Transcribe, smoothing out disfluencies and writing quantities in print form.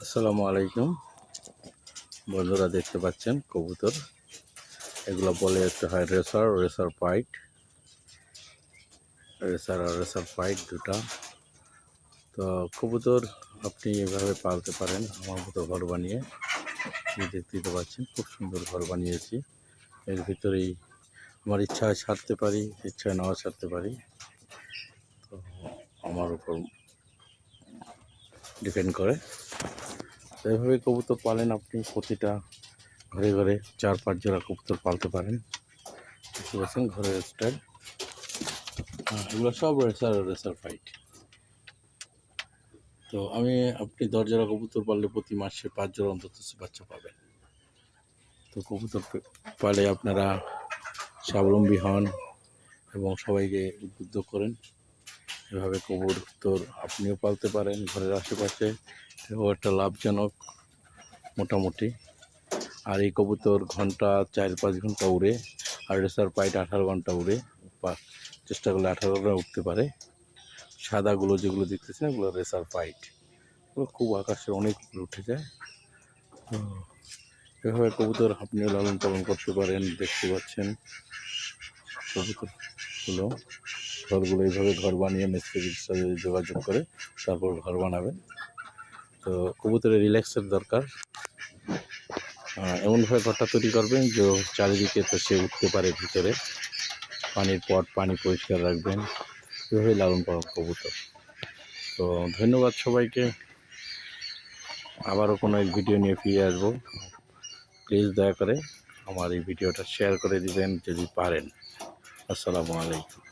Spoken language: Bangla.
আসসালামু আলাইকুম বন্ধুরা, দেখতে পাচ্ছেন কবুতর। এগুলো বলে একটা হয় রেসার পাইট, রেসার পাইট দুটা। তো কবুতর আপনি এভাবে পালতে পারেন আমার মতো ঘর বানিয়ে। দেখতে পাচ্ছেন খুব সুন্দর ঘর বানিয়েছি। এর ভিতরেই আমার ইচ্ছা হয় ছাড়তে পারি, ইচ্ছা নাও ছাড়তে পারি। তো আমার উপর ডিপেন্ড করে। তো এভাবে কবুতর পালেন আপনি। প্রতিটা ঘরে ঘরে 4-5 জোড়া কবুতর পালতে পারেন। বুঝতে পারছেন ঘরের স্টাইল। এগুলো সব রেসার ফাইট। তো আপনি 10 জোড়া কবুতর পাললে প্রতি মাসে 5 জোড়া অন্তত বাচ্চা পাবেন। তো কবুতর পালে আপনারা স্বাবলম্বী হন এবং সবাইকে উদ্বুদ্ধ করেন। এভাবে কবুতর আপনিও পালতে পারেন ঘরের আশেপাশে। এও একটা লাভজনক মোটামুটি। আর এই কবুতর ঘন্টা 4-5 ঘন্টা উড়ে, আর রেসার পাইট 18 ঘন্টা উড়ে। চেষ্টা করলে 18 ঘন্টা উঠতে পারে। সাদাগুলো যেগুলো দেখতেছেন এগুলো রেসার পাইট। ওগুলো খুব আকাশে অনেক উপরে উঠে যায়। এভাবে কবুতর আপনিও লালন পালন করতে পারেন। দেখতে পাচ্ছেন কবুতরগুলো, ঘরগুলো এইভাবে ঘর বানিয়ে মিস্ত্রির সাথে যোগাযোগ করে তারপর ঘর বানাবেন। তো কবুতরের রিল্যাক্সের দরকার। এমনভাবে ঘরটা তৈরি করবেন যে চারিদিকে তো সে উঠতে পারে ভিতরে। পানির পট, পানি পরিষ্কার রাখবেন। এভাবে লালন পালন কবুতর। তো ধন্যবাদ সবাইকে। আবারও কোনো এক ভিডিও নিয়ে ফিরে আসবো। প্লিজ দয়া করে আমার এই ভিডিওটা শেয়ার করে দিবেন যদি পারেন। আসসালামু আলাইকুম।